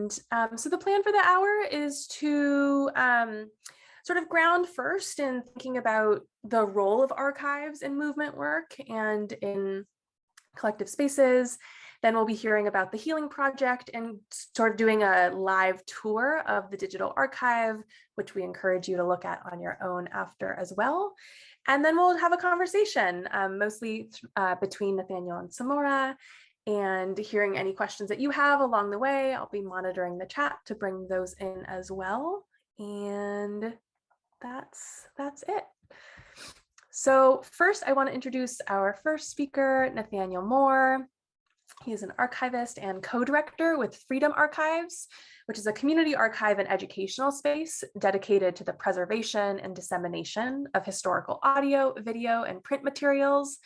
And so the plan for the hour is to sort of ground first in thinking about the role of archives in movement work and in collective spaces. Then we'll be hearing about the Healing Project and sort of doing a live tour of the digital archive, which we encourage you to look at on your own after as well. And then we'll have a conversation, mostly between Nathaniel and Samora, and hearing any questions that you have along the way. I'll be monitoring the chat to bring those in as well. And that's it. So first, I want to introduce our first speaker, Nathaniel Moore. He is an archivist and co-director with Freedom Archives, which is a community archive and educational space dedicated to the preservation and dissemination of historical audio, video, and print materials,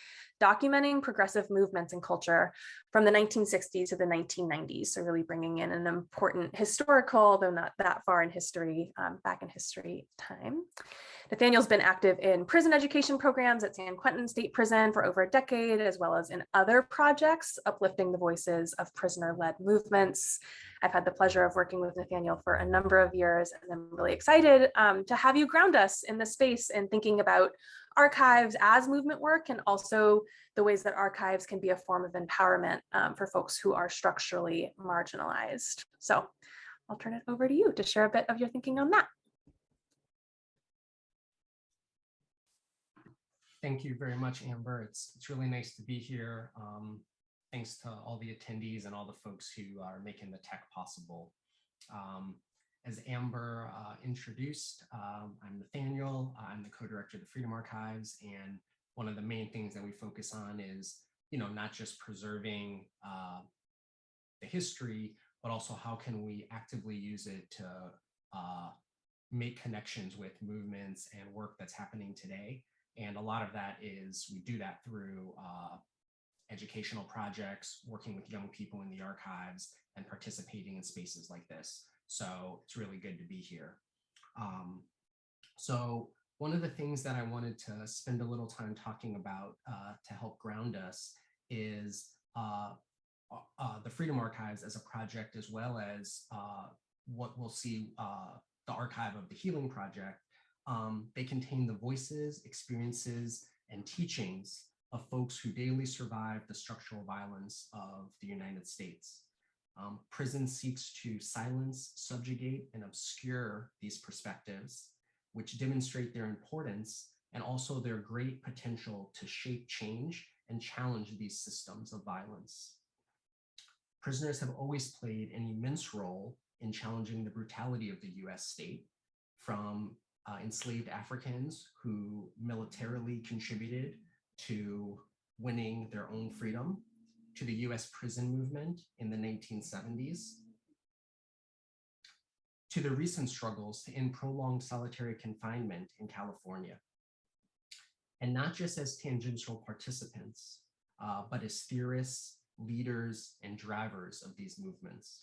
documenting progressive movements in culture from the 1960s to the 1990s. So really bringing in an important historical, though not that far in history, back in history time. Nathaniel's been active in prison education programs at San Quentin State Prison for over a decade, as well as in other projects, uplifting the voices of prisoner-led movements. I've had the pleasure of working with Nathaniel for a number of years, and I'm really excited to have you ground us in this space and thinking about archives as movement work, and also the ways that archives can be a form of empowerment for folks who are structurally marginalized. So I'll turn it over to you to share a bit of your thinking on that. Thank you very much, Amber. It's really nice to be here. Thanks to all the attendees and all the folks who are making the tech possible. As Amber introduced, I'm Nathaniel. I'm the co-director of the Freedom Archives, and one of the main things that we focus on is, not just preserving the history, but also how can we actively use it to make connections with movements and work that's happening today. And a lot of that is, we do that through educational projects, working with young people in the archives, and participating in spaces like this. So it's really good to be here. So one of the things that I wanted to spend a little time talking about to help ground us is the Freedom Archives as a project, as well as what we'll see, the archive of the Healing Project. They contain the voices, experiences, and teachings of folks who daily survive the structural violence of the United States. Prison seeks to silence, subjugate, and obscure these perspectives, which demonstrate their importance and also their great potential to shape change and challenge these systems of violence. Prisoners have always played an immense role in challenging the brutality of the US state, from enslaved Africans who militarily contributed to winning their own freedom, to the US prison movement in the 1970s, to the recent struggles to end prolonged solitary confinement in California. And not just as tangential participants, but as theorists, leaders, and drivers of these movements.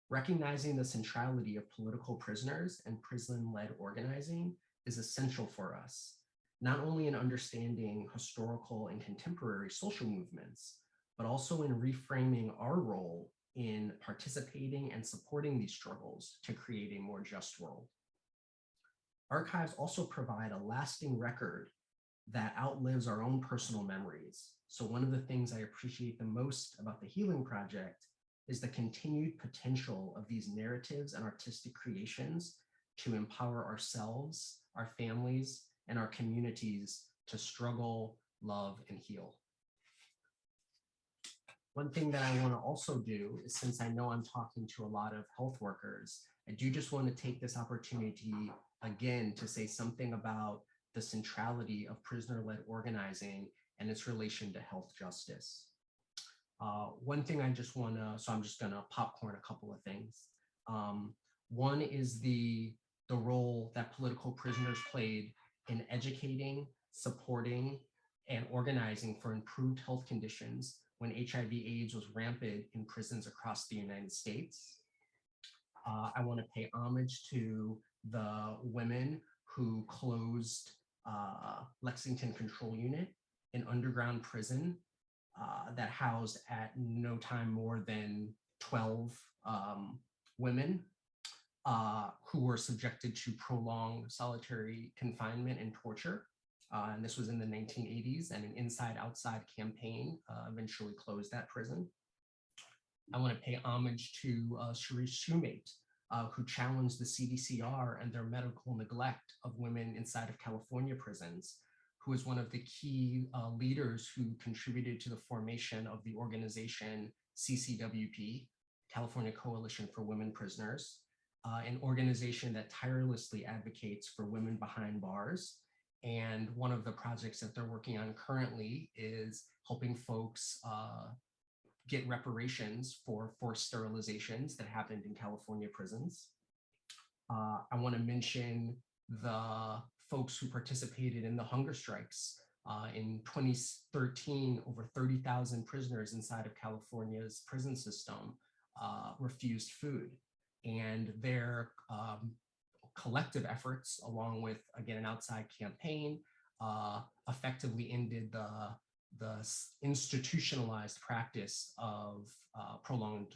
Recognizing the centrality of political prisoners and prison-led organizing is essential for us, not only in understanding historical and contemporary social movements, but also in reframing our role in participating and supporting these struggles to create a more just world. Archives also provide a lasting record that outlives our own personal memories. So one of the things I appreciate the most about the Healing Project is the continued potential of these narratives and artistic creations to empower ourselves, our families, and our communities to struggle, love, and heal. One thing that I want to also do is, since I know I'm talking to a lot of health workers, I do just want to take this opportunity again to say something about the centrality of prisoner-led organizing and its relation to health justice. One thing I just want to, so I'm just going to popcorn a couple of things. One is the role that political prisoners played in educating, supporting, and organizing for improved health conditions when HIV/AIDS was rampant in prisons across the United States. I want to pay homage to the women who closed Lexington Control Unit, an underground prison that housed at no time more than 12 women who were subjected to prolonged solitary confinement and torture. And this was in the 1980s, and an inside-outside campaign eventually closed that prison. I want to pay homage to Sharice Shoemate, who challenged the CDCR and their medical neglect of women inside of California prisons, who was one of the key leaders who contributed to the formation of the organization CCWP, California Coalition for Women Prisoners, an organization that tirelessly advocates for women behind bars. And one of the projects that they're working on currently is helping folks get reparations for forced sterilizations that happened in California prisons. I want to mention the folks who participated in the hunger strikes. In 2013, over 30,000 prisoners inside of California's prison system refused food. And their collective efforts, along with, again, an outside campaign, effectively ended the institutionalized practice of prolonged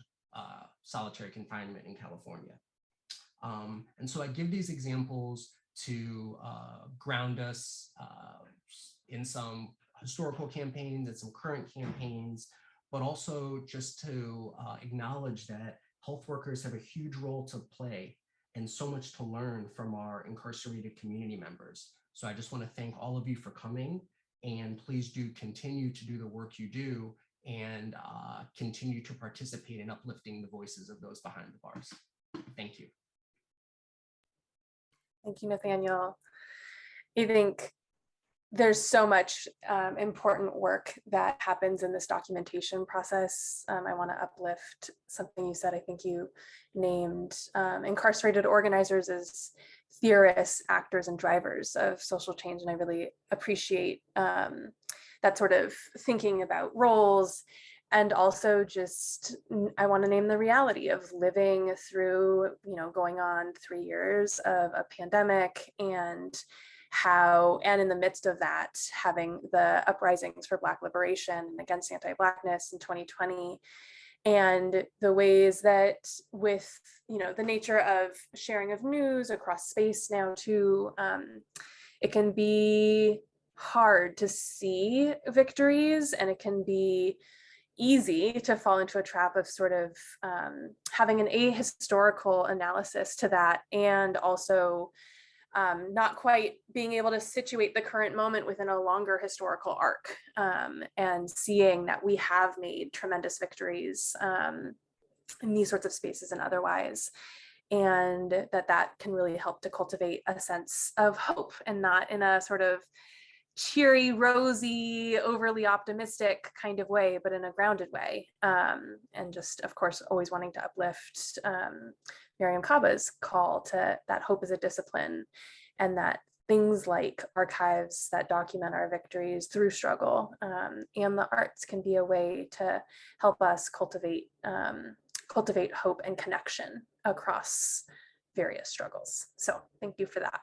solitary confinement in California. And so I give these examples to ground us in some historical campaigns and some current campaigns, but also just to acknowledge that health workers have a huge role to play and so much to learn from our incarcerated community members. So I just want to thank all of you for coming, and please do continue to do the work you do and continue to participate in uplifting the voices of those behind the bars. Thank you. Thank you, Nathaniel. I think there's so much important work that happens in this documentation process. I want to uplift something you said. I think you named incarcerated organizers as theorists, actors, and drivers of social change. And I really appreciate that sort of thinking about roles. And also just, I want to name the reality of living through, going on 3 years of a pandemic, and how, and in the midst of that, having the uprisings for Black liberation and against anti-Blackness in 2020, and the ways that with, the nature of sharing of news across space now too, it can be hard to see victories, and it can be easy to fall into a trap of sort of having an ahistorical analysis to that, and also not quite being able to situate the current moment within a longer historical arc, and seeing that we have made tremendous victories in these sorts of spaces and otherwise, and that can really help to cultivate a sense of hope, and not in a sort of cheery, rosy, overly optimistic kind of way, but in a grounded way. And just, of course, always wanting to uplift Miriam Kaba's call to that hope is a discipline, and that things like archives that document our victories through struggle, and the arts can be a way to help us cultivate hope and connection across various struggles. So thank you for that.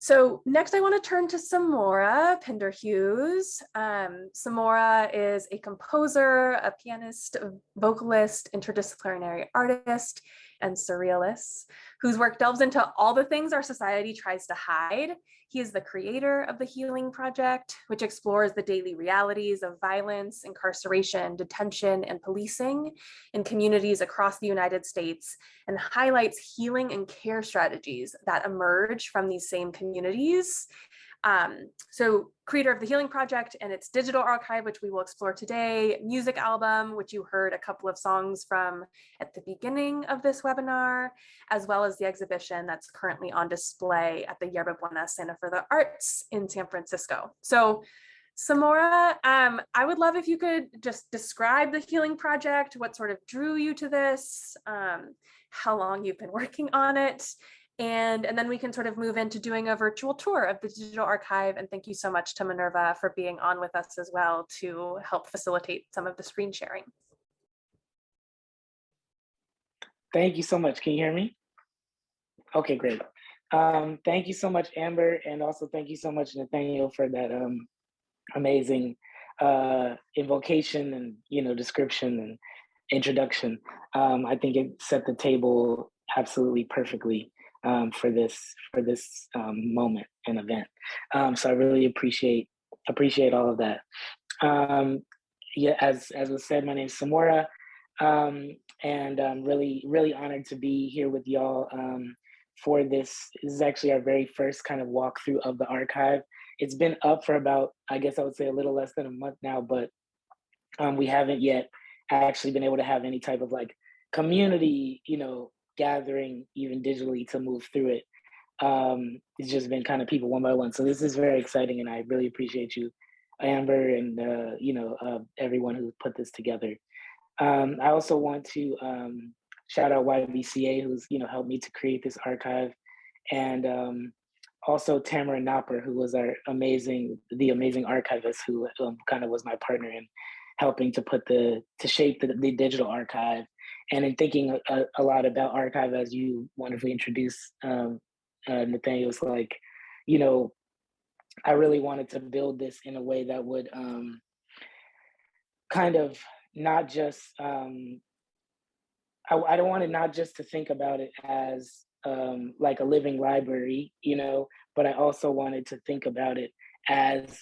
So next I want to turn to Samora Pinderhughes. Samora is a composer, a pianist, a vocalist, interdisciplinary artist, and surrealist, whose work delves into all the things our society tries to hide. He is the creator of the Healing Project, which explores the daily realities of violence, incarceration, detention, and policing in communities across the United States, and highlights healing and care strategies that emerge from these same communities. So creator of the Healing Project and its digital archive, which we will explore today, music album, which you heard a couple of songs from at the beginning of this webinar, as well as the exhibition that's currently on display at the Yerba Buena Center for the Arts in San Francisco. So Samora, I would love if you could just describe the Healing Project, what sort of drew you to this, how long you've been working on it, and then we can sort of move into doing a virtual tour of the digital archive. And thank you so much to Minerva for being on with us as well to help facilitate some of the screen sharing. Thank you so much. Can you hear me? Okay, great. Thank you so much, Amber. And also thank you so much, Nathaniel, for that amazing invocation and description. introduction. I think it set the table absolutely perfectly for this moment and event. So I really appreciate all of that. Yeah, as was said, my name is Samora, and I'm really honored to be here with y'all for this. This is actually our very first kind of walkthrough of the archive. It's been up for about, I guess I would say, a little less than a month now, but we haven't yet actually been able to have any type of like community, gathering even digitally to move through it. It's just been kind of people one by one. So this is very exciting, and I really appreciate you, Amber, and everyone who put this together. I also want to shout out YBCA, who's helped me to create this archive, and also Tamara Knopper, who was the amazing archivist, who kind of was my partner in helping to shape the digital archive, and in thinking a lot about archive, as you wonderfully introduced, Nathaniel. Was like, I really wanted to build this in a way that would kind of not just I don't want it not just to think about it as like a living library, but I also wanted to think about it as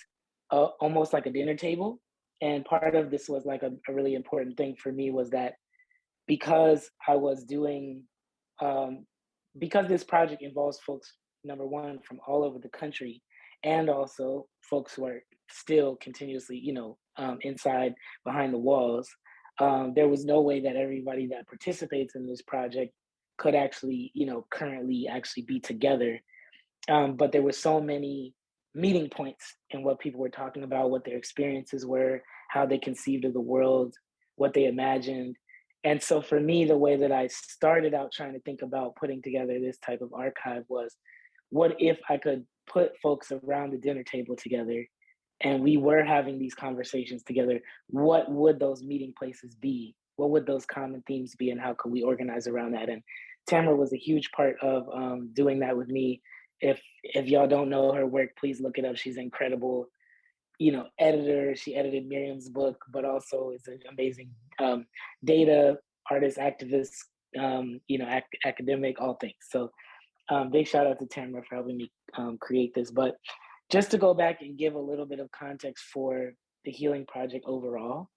almost like a dinner table. And part of this was like a really important thing for me was that because I was doing, because this project involves folks, number one, from all over the country, and also folks who are still continuously, inside behind the walls. There was no way that everybody that participates in this project could actually, currently actually be together. But there were so many meeting points in what people were talking about, what their experiences were, how they conceived of the world, what they imagined. And so for me, the way that I started out trying to think about putting together this type of archive was, what if I could put folks around the dinner table together and we were having these conversations together? What would those meeting places be? What would those common themes be, and how could we organize around that? And Tamara was a huge part of doing that with me. If y'all don't know her work, please look it up. She's incredible, editor. She edited Miriam's book, but also is an amazing data artist, activist, academic, all things. So big shout out to Tamara for helping me create this. But just to go back and give a little bit of context for the Healing Project overall.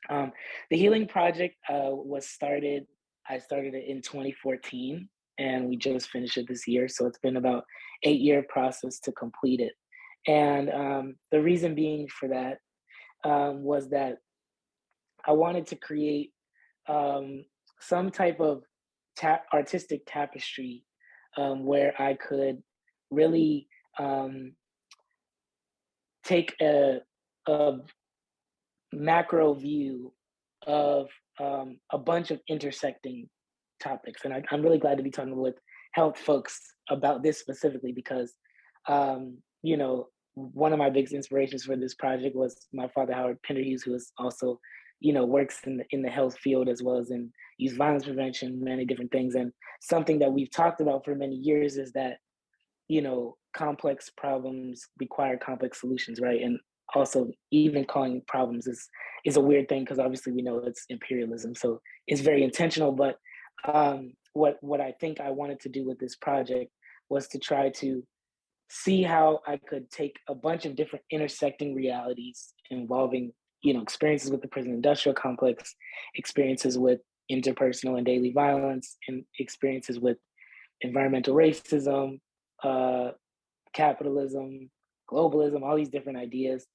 The Healing Project I started it in 2014, and we just finished it this year. So it's been about 8-year process to complete it. And the reason being for that was that I wanted to create some type of artistic tapestry where I could really take a macro view of a bunch of intersecting topics. And I'm really glad to be talking with health folks about this specifically because, one of my biggest inspirations for this project was my father, Howard Pinderhughes, who is also, works in the health field as well as in youth violence prevention, many different things. And something that we've talked about for many years is that, complex problems require complex solutions, right? And also even calling problems is a weird thing because obviously we know it's imperialism. So it's very intentional, but what I think I wanted to do with this project was to try to see how I could take a bunch of different intersecting realities involving, experiences with the prison industrial complex, experiences with interpersonal and daily violence, and experiences with environmental racism, capitalism, globalism, all these different ideas,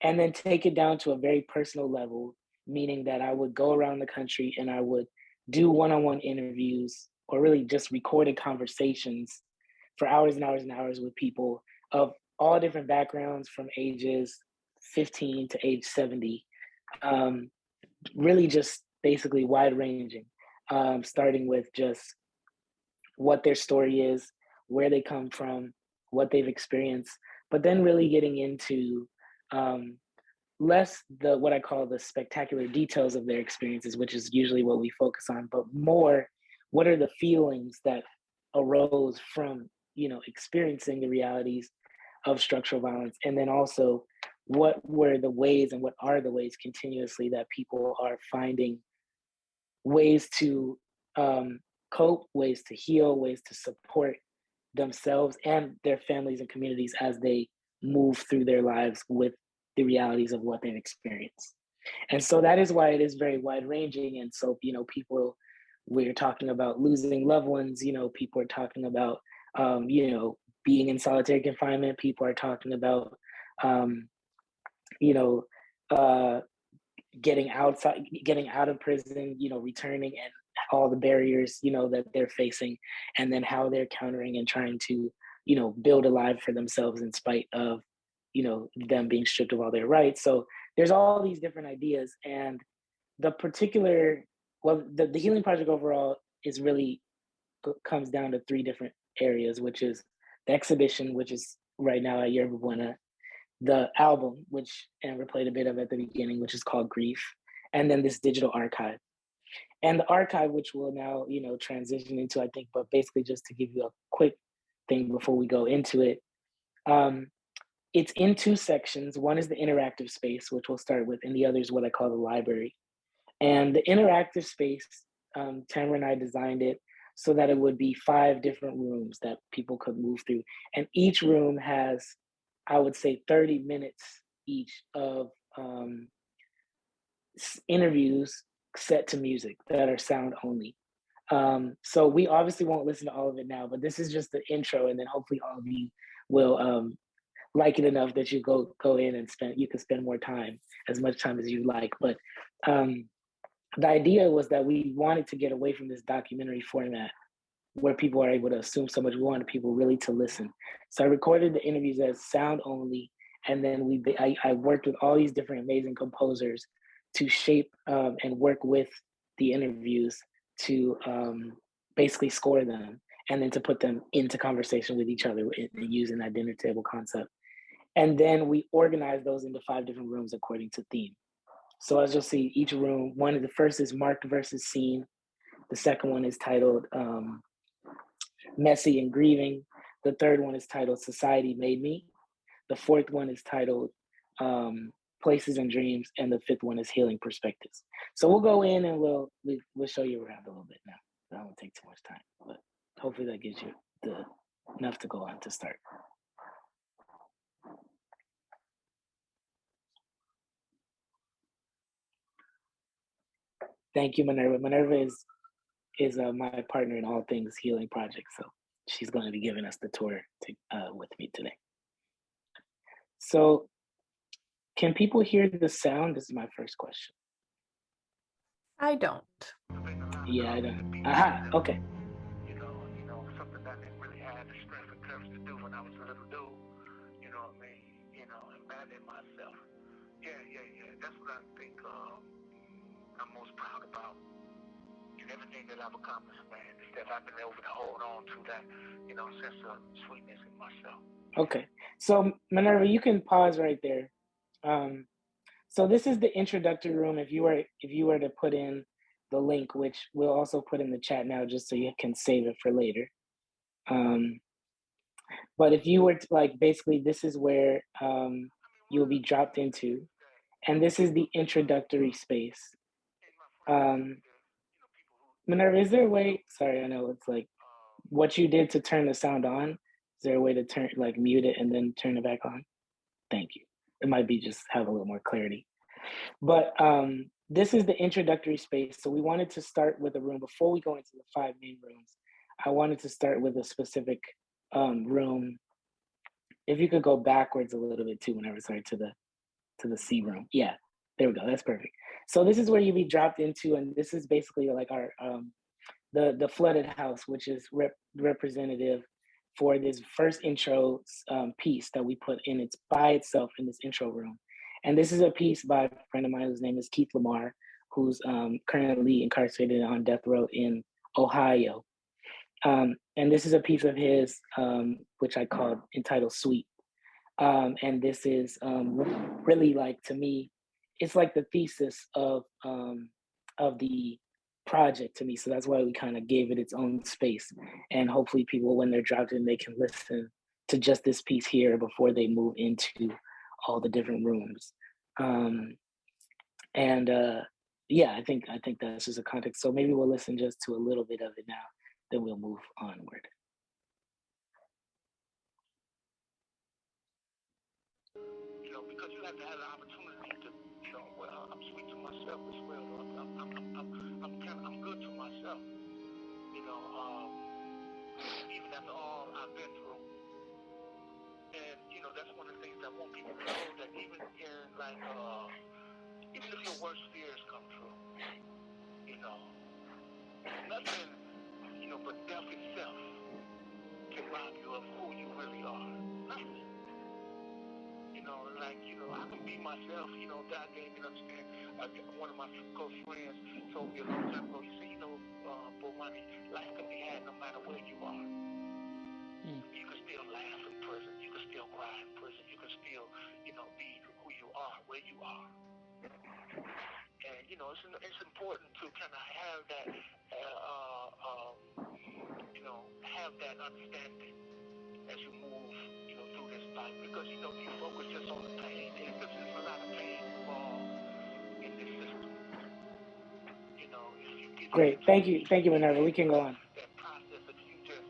and then take it down to a very personal level, meaning that I would go around the country and I would do one-on-one interviews or really just recorded conversations for hours and hours and hours with people of all different backgrounds from ages 15 to age 70, really just basically wide ranging, starting with just what their story is, where they come from, what they've experienced, but then really getting into less what I call the spectacular details of their experiences, which is usually what we focus on, but more what are the feelings that arose from, experiencing the realities of structural violence, and then also what were the ways and what are the ways continuously that people are finding ways to cope, ways to heal, ways to support themselves and their families and communities as they move through their lives with the realities of what they've experienced. And so that is why it is very wide ranging. And so, people, we're talking about losing loved ones, people are talking about, being in solitary confinement. People are talking about, you know, uh, getting out of prison, returning, and all the barriers, that they're facing, and then how they're countering and trying to, build a life for themselves in spite of, them being stripped of all their rights. So there's all these different ideas, and the particular, well, the Healing Project overall is really comes down to three different areas, which is the exhibition, which is right now at Yerba Buena, the album, which Amber played a bit of at the beginning, which is called Grief, and then this digital archive. And the archive, which will now, transition into, I think, but basically just to give you a quick thing before we go into it, it's in two sections. One is the interactive space, which we'll start with, and the other is what I call the library. And the interactive space, Tamara and I designed it so that it would be 5 different rooms that people could move through. And each room has, I would say, 30 minutes each of interviews set to music that are sound only. So we obviously won't listen to all of it now, but this is just the intro, and then hopefully all of you will like it enough that you go in and you can spend more time, as much time as you like. But the idea was that we wanted to get away from this documentary format where people are able to assume so much. We wanted people really to listen. So I recorded the interviews as sound only, and then I worked with all these different amazing composers to shape and work with the interviews to basically score them, and then to put them into conversation with each other using that dinner table concept. And then we organize those into 5 different rooms according to theme. So as you'll see, each room, the first is marked versus seen. The second one is titled Messy and Grieving. The third one is titled Society Made Me. The fourth one is titled Places and Dreams. And the fifth one is Healing Perspectives. So we'll go in and we'll show you around a little bit now. That won't take too much time, but hopefully that gives you enough to go on to start. Thank you, Minerva. Minerva is my partner in all things Healing Project, so she's going to be giving us the tour with me today. So, can people hear the sound? This is my first question. I don't. Yeah, I don't. Aha, okay. Something that I didn't really have the strength and courage to do when I was a little dude. You know what I mean? Imagine myself. Yeah. That's what I think I'm most proud about. And everything that I've accomplished, man, is that I've been able to hold on to that, sense of sweetness in myself. Okay. So, Minerva, you can pause right there. So this is the introductory room. If you were to put in the link, which we'll also put in the chat now, just so you can save it for later. But if you were to, basically, this is where you'll be dropped into, and this is the introductory space. Minerva, is there a way? Sorry, I know it's what you did to turn the sound on. Is there a way to mute it and then turn it back on? Thank you. It might be just have a little more clarity. But this is the introductory space. So we wanted to start with a room before we go into the 5 main rooms. I wanted to start with a specific room. If you could go backwards a little bit too, whenever, sorry, to the C room. Yeah, there we go. That's perfect. So this is where you be dropped into, and this is basically our the flooded house, which is representative for this first intro piece that we put in. It's by itself in this intro room. And this is a piece by a friend of mine whose name is Keith Lamar, who's currently incarcerated on death row in Ohio. And this is a piece of his, which I called entitled Sweet. And this is really, to me, it's like the thesis of the project to me. So that's why we kind of gave it its own space. And hopefully people, when they're dropped in, they can listen to just this piece here before they move into all the different rooms. yeah, I think that's just a context. So maybe we'll listen just to a little bit of it now, then we'll move onward. You know, because you have to have the opportunity to, you know, well, I'm sweet to myself as well. I'm good to myself. You know, even after all I've been through. And, you know, that's one of the things I want people to know, that even in, like, even if your worst fears come true, you know, nothing, you know, but death itself can rob you of who you really are. Nothing. You know, like, you know, I can be myself, you know, God gave me to understand. One of my close friends told me a long time ago, he said, you know, Bomani, life can be had no matter where you are. You can still laugh in prison. You can still cry in prison. You can still, you know, be who you are, where you are. And, you know, it's important to kind of have that, you know, have that understanding as you move, you know, through this life. Because, you know, if you focus just on the pain, because there's a lot of pain involved in this system. You know, if you get Great, thank you, Minerva. We can go on. that process, if you just.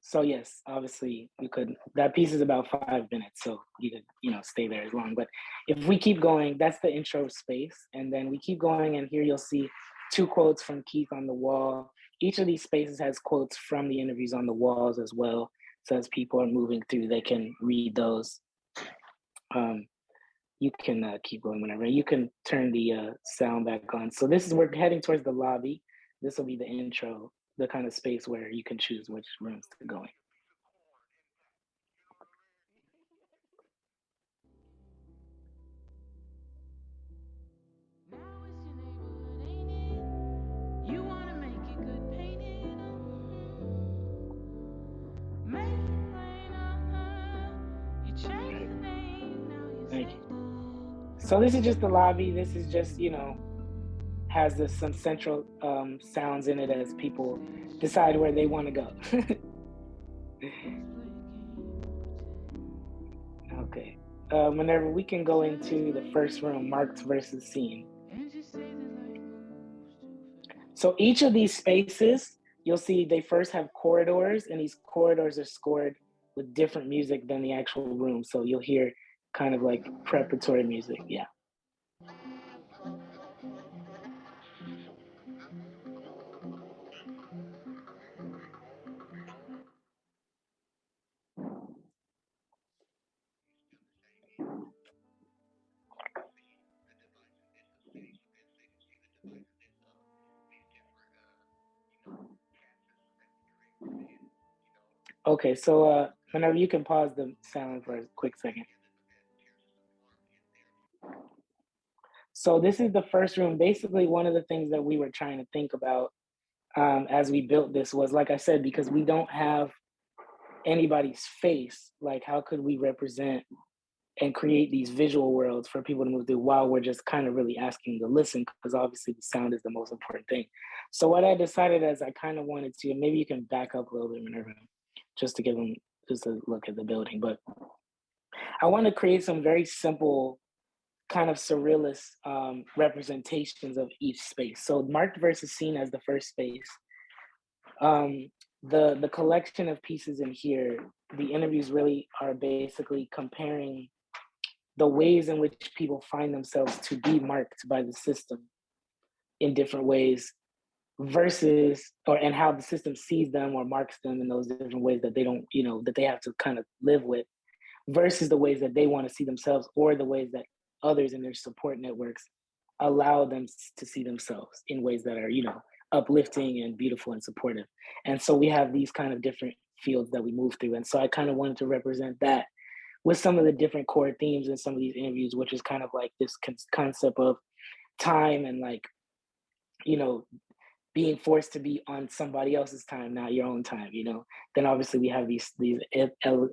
So yes, obviously we could. That piece is about 5 minutes, so you could, you know, stay there as long. But if we keep going, that's the intro space, and then we keep going, and here you'll see 2 quotes from Keith on the wall. Each of these spaces has quotes from the interviews on the walls as well. So as people are moving through, they can read those. You can keep going whenever. You can turn the sound back on. So this is, we're heading towards the lobby. This will be the intro, the kind of space where you can choose which rooms to go in. Thank you. So this is just the lobby. This is just, you know, has some central sounds in it as people decide where they want to go. Okay. Whenever we can go into the first room, marked versus seen. So each of these spaces, you'll see they first have corridors, and these corridors are scored with different music than the actual room. So you'll hear kind of like preparatory music. Yeah. Okay, so whenever you can pause the sound for a quick second. So this is the first room. Basically, one of the things that we were trying to think about as we built this was, like I said, because we don't have anybody's face, like how could we represent and create these visual worlds for people to move through while we're just kind of really asking to listen, because obviously the sound is the most important thing. So what I decided is I kind of wanted to, and maybe you can back up a little bit, Minerva, just to give them just a look at the building, but I want to create some very simple kind of surrealist representations of each space. So marked versus seen as the first space. The collection of pieces in here, the interviews really are basically comparing the ways in which people find themselves to be marked by the system in different ways versus, and how the system sees them or marks them in those different ways that they don't, you know, that they have to kind of live with, versus the ways that they want to see themselves, or the ways that others in their support networks allow them to see themselves in ways that are, you know, uplifting and beautiful and supportive. And so we have these kind of different fields that we move through. And so I kind of wanted to represent that with some of the different core themes in some of these interviews, which is kind of like this concept of time and, like, you know, being forced to be on somebody else's time, not your own time, you know. Then obviously we have these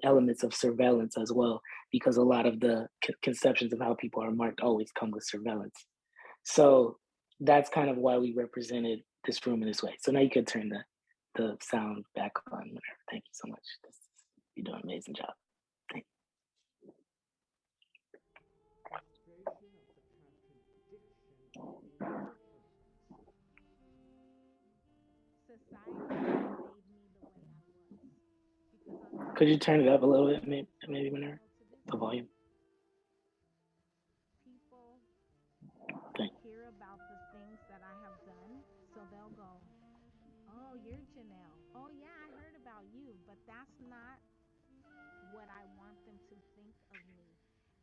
elements of surveillance as well, because a lot of the conceptions of how people are marked always come with surveillance. So that's kind of why we represented this room in this way. So now you could turn the sound back on. Thank you so much. You're doing an amazing job. Thank you. Could you turn it up a little bit, maybe Minerva? The volume. Thank you. Hear about the things that I have done, so they'll go, "Oh, you're Janelle. Oh, yeah, I heard about you," but that's not what I want them to think of me.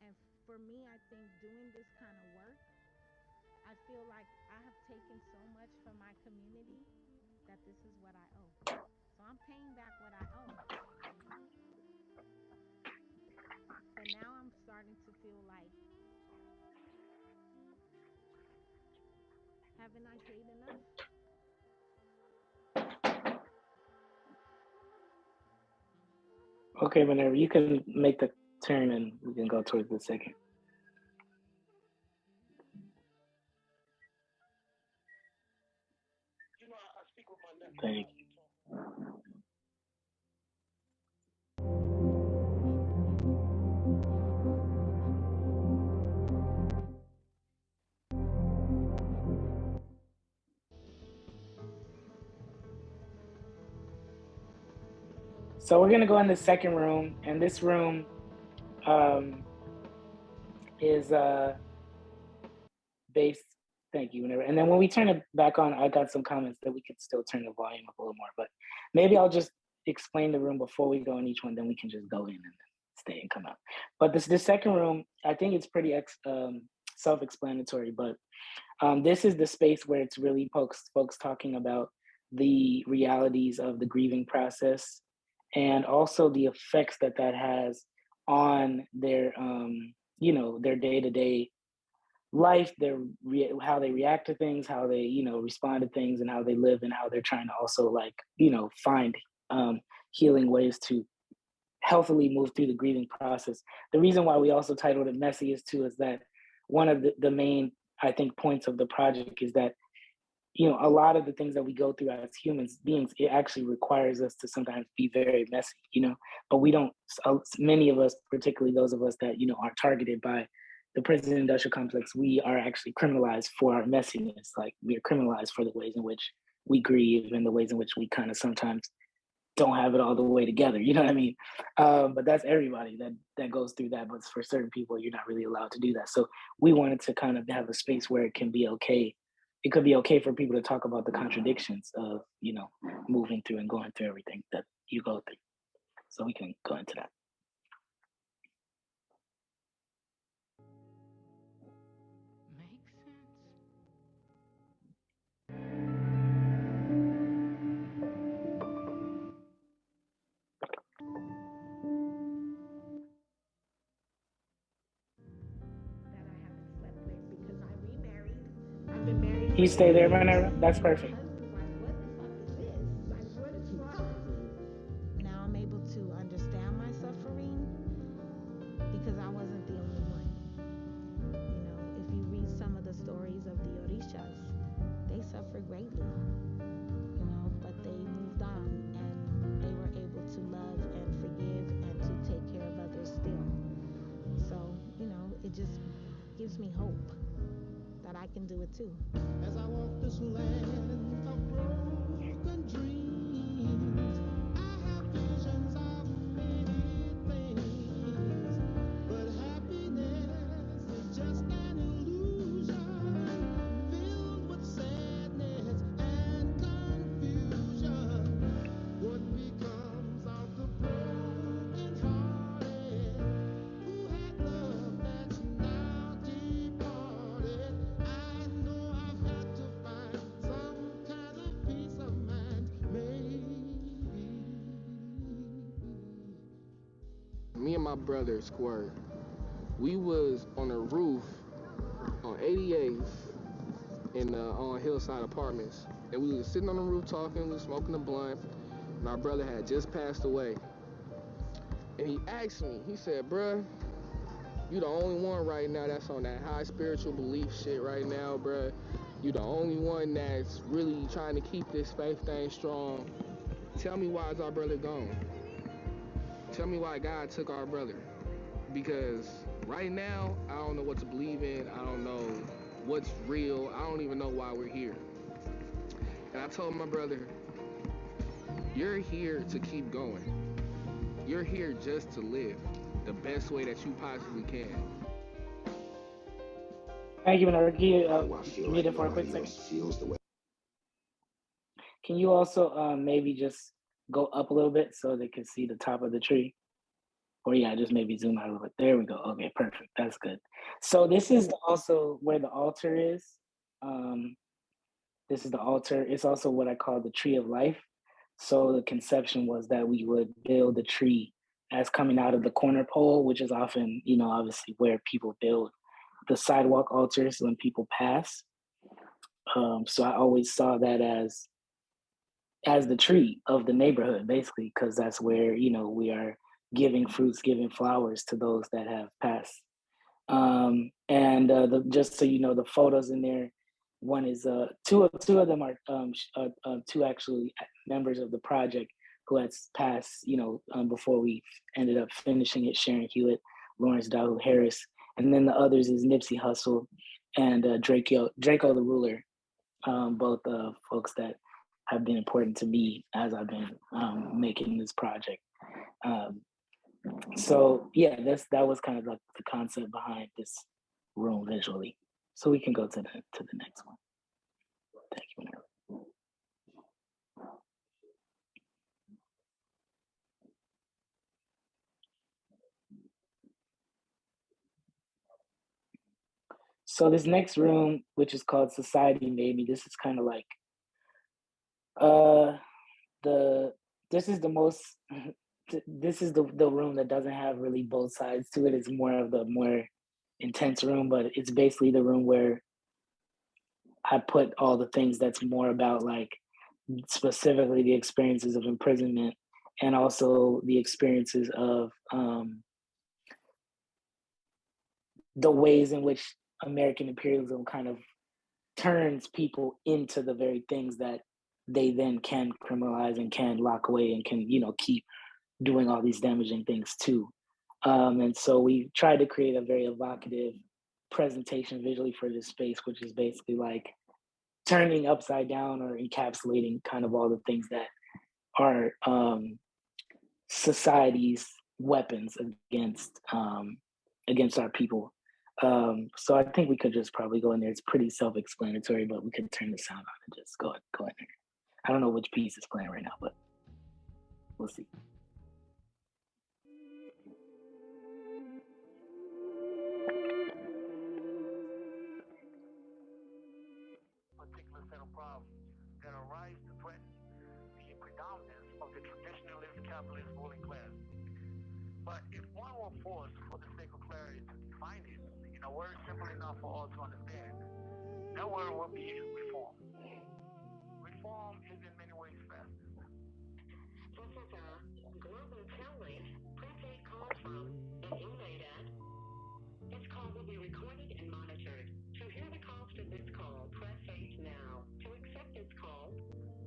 And for me, I think doing this kind of work, I feel like I have taken so much from my community that this is what I owe. So I'm paying back what I owe. But now I'm starting to feel like, haven't I paid enough? Okay, Minerva, you can make the turn and we can go towards the second. Thank you. So we're gonna go in the second room, and this room is based. Thank you, Minerva. And then when we turn it back on, I got some comments that we could still turn the volume up a little more. But maybe I'll just explain the room before we go in each one. Then we can just go in and stay and come out. But this second room, I think it's pretty self-explanatory. But this is the space where it's really folks talking about the realities of the grieving process and also the effects that has on their their day-to-day life, how they react to things, how they respond to things, and how they live, and how they're trying to also find healing ways to healthily move through the grieving process. The reason why we also titled it Messy is that one of the main, I think, points of the project is that a lot of the things that we go through as humans beings, it actually requires us to sometimes be very messy, but we don't, many of us, particularly those of us that, are targeted by the prison industrial complex, we are actually criminalized for our messiness. Like, we are criminalized for the ways in which we grieve and the ways in which we kind of sometimes don't have it all the way together. You know what I mean? But that's everybody that goes through that. But for certain people, you're not really allowed to do that. So we wanted to kind of have a space where it can be okay. It could be okay for people to talk about the contradictions of, moving through and going through everything that you go through. So we can go into that. You stay there, Minerva? That's perfect. Now I'm able to understand my suffering because I wasn't the only one. If you read some of the stories of the Orishas, they suffered greatly, but they moved on and they were able to love and forgive and to take care of others still. So, it just gives me hope that I can do it too. As I walk this land of broken dreams, I have visions of many things, but happiness is just an illusion, filled with sadness and confusion. What becomes of the broken hearted who had love that's now departed? I know I've got to find some kind of peace of mind, maybe. Me and my brother Squirt, we was on a roof on 88th on Hillside Apartments, and we was sitting on the roof talking, we was smoking a blunt, and our brother had just passed away. And he asked me, he said, bruh, you the only one right now that's on that high spiritual belief shit right now, bruh. You the only one that's really trying to keep this faith thing strong. Tell me, why is our brother gone? Tell me why God took our brother. Because right now, I don't know what to believe in. I don't know what's real. I don't even know why we're here. And I told my brother, You're here to keep going. You're here just to live the best way that you possibly can. Thank you, Manor. Can you mute it for a quick second? Can you also maybe just go up a little bit so they can see the top of the tree? Or yeah, just maybe zoom out a little bit. There we go. Okay, perfect. That's good. So this is also where the altar is. This is the altar. It's also what I call the tree of life. So the conception was that we would build the tree as coming out of the corner pole, which is often, obviously where people build the sidewalk altars when people pass. So I always saw that as the tree of the neighborhood, basically, because that's where, we are giving fruits, giving flowers to those that have passed. Just so you know, the photos in there, one is two of them are two actually members of the project who has passed, before we ended up finishing it, Sharon Hewitt, Lawrence Dahu Harris, and then the others is Nipsey Hussle and Draco the Ruler, both folks that have been important to me as I've been making this project. So yeah, that was kind of like the concept behind this room visually. So we can go to the next one. Thank you. So this next room, which is called Society Made Me, this is kind of like this is the most this is the room that doesn't have really both sides to it. It's more of the more intense room, but it's basically the room where I put all the things that's more about like specifically the experiences of imprisonment and also the experiences of the ways in which American imperialism kind of turns people into the very things that they then can criminalize and can lock away and can, keep doing all these damaging things too. And so we tried to create a very evocative presentation visually for this space, which is basically like turning upside down or encapsulating kind of all the things that are society's weapons against our people. So I think we could just probably go in there. It's pretty self-explanatory, but we could turn the sound on and just go in there. I don't know which piece is playing right now, but we'll see. Particular set of problems that arise to threaten the predominance of the traditionalist capitalist ruling class. But if one were forced, for the sake of clarity, to define it in a word simple enough for all to understand, that word would be reform. Reform is in many ways faster. This is a global challenge. Prepaid call from and email at. This call will be recorded and monitored. To hear the cost of this call, press 8 now. To accept this call,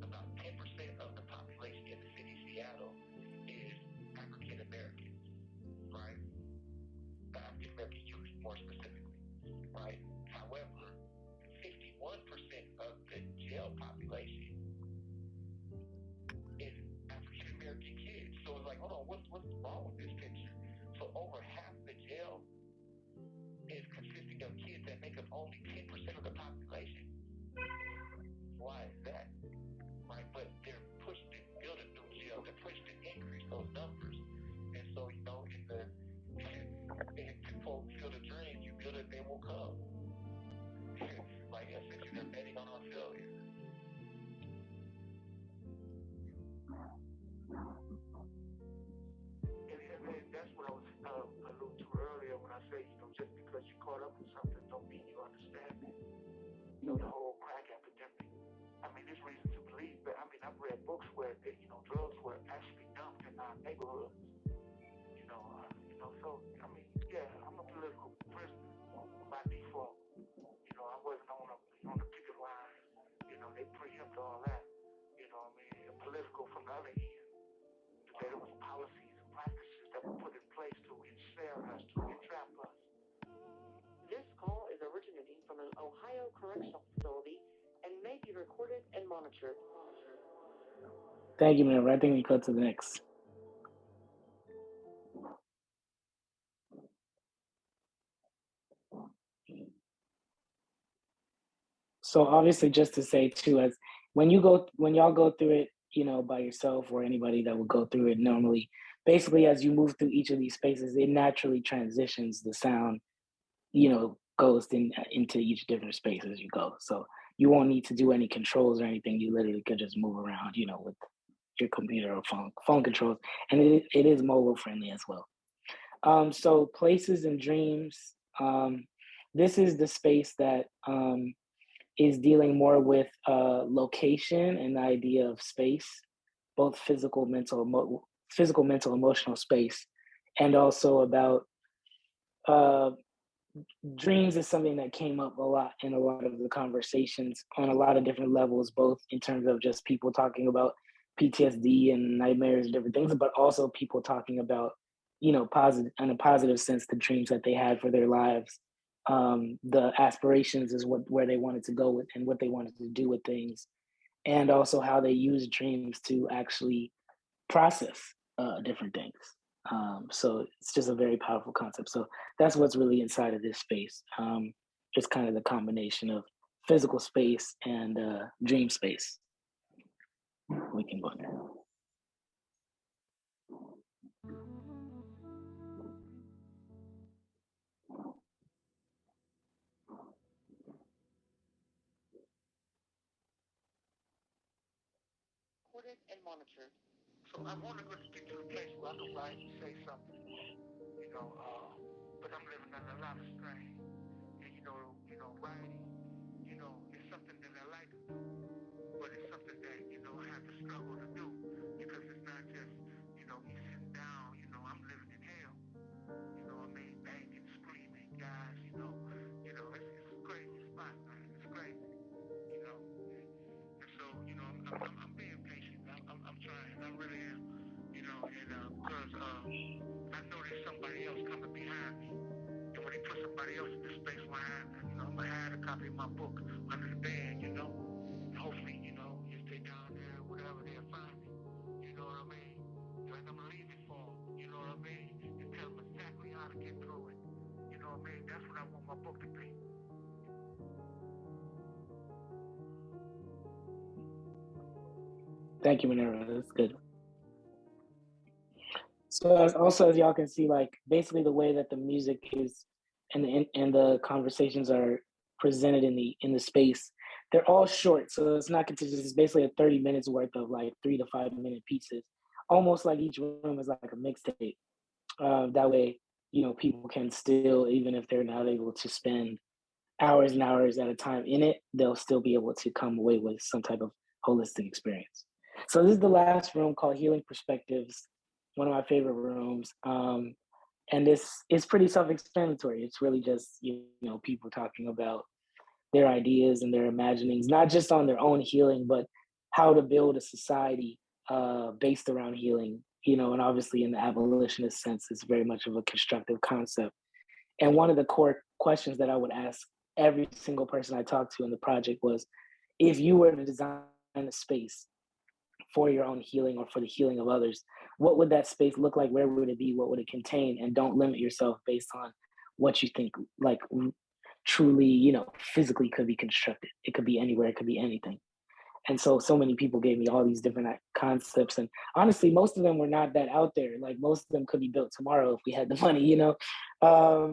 about 10% of the population in the city of Seattle is African American, right? African American youth, more specifically, right? However, 51% of the jail population is African American kids. So it's like, hold on, what's wrong with this picture? So over half the jail is consisting of kids that make up only 10% of the population. Why is that? Right? But they're pushed to build a new jail. They're pushed to increase those numbers. And so, if folks feel the dream, you build it, they will come. Like, essentially, they're betting on our failure. And that's what I was alluding to earlier when I say, just because you're caught up in something don't mean you understand it. The whole crack epidemic. I mean, there's reason to believe, but I mean, I've read books where, drugs were actually dumped in our neighborhoods. So, I mean, yeah, I'm a political prisoner by default. I wasn't on the picket line. They preempt all that. Political from the other end. There was policies and practices that were put in place to ensnare us, to entrap us. this call is originating from an Ohio correctional facility and may be recorded and monitored. Thank you, man. I think we go to the next. So obviously, just to say too, as when y'all go through it, you know, by yourself or anybody that would go through it normally, basically as you move through each of these spaces, it naturally transitions the sound, you know, goes into each different space as you go. So you won't need to do any controls or anything. You literally could just move around, you know, with your computer or phone controls, and it is mobile friendly as well. So places and dreams. This is the space that is dealing more with location and the idea of space, both physical, mental, emotional space, and also about uh, dreams is something that came up a lot in a lot of the conversations on a lot of different levels, both in terms of just people talking about PTSD and nightmares and different things, but also people talking about, you know, positive in a positive sense, the dreams that they had for their lives, the aspirations is where they wanted to go with and what they wanted to do with things, and also how they use dreams to actually process different things. So it's just a very powerful concept. So that's what's really inside of this space. Just kind of the combination of physical space and dream space. We can go there. Recorded and monitored. So I want to go to get to a place where I can write and say something, but I'm living under a lot of strain. And writing, is something that I like to do, but it's something that, I have to struggle to do because it's not just, me sitting down, I'm living in hell. Banging, screaming, guys, it's a crazy spot, man. It's crazy, you know. And so, I'm being patient. I'm trying. I really am, because I know there's somebody else coming behind me. And when they put somebody else in the space where I am, I'm going to hide a copy of my book under the bed, And hopefully, if they're down there, whatever, they'll find me. You know what I mean? Like I'm going to leave it for them. You know what I mean? And tell them exactly how to get through it. You know what I mean? That's what I want my book to be. Thank you, Minerva. That's good. So as y'all can see, like basically the way that the music is and the conversations are presented in the space, they're all short. So it's not contiguous. It's basically a 30 minutes worth of like 3 to 5 minute pieces. Almost like each room is like a mixtape. That way, people can still, even if they're not able to spend hours and hours at a time in it, they'll still be able to come away with some type of holistic experience. So this is the last room called Healing Perspectives, one of my favorite rooms. And this is pretty self-explanatory. It's really just, people talking about their ideas and their imaginings, not just on their own healing, but how to build a society based around healing, and obviously in the abolitionist sense, it's very much of a constructive concept. And one of the core questions that I would ask every single person I talked to in the project was, if you were to design a space for your own healing or for the healing of others, what would that space look like? Where would it be? What would it contain? And don't limit yourself based on what you think like truly, physically could be constructed. It could be anywhere. It could be anything. And so many people gave me all these different concepts. And honestly, most of them were not that out there. Like most of them could be built tomorrow if we had the money. So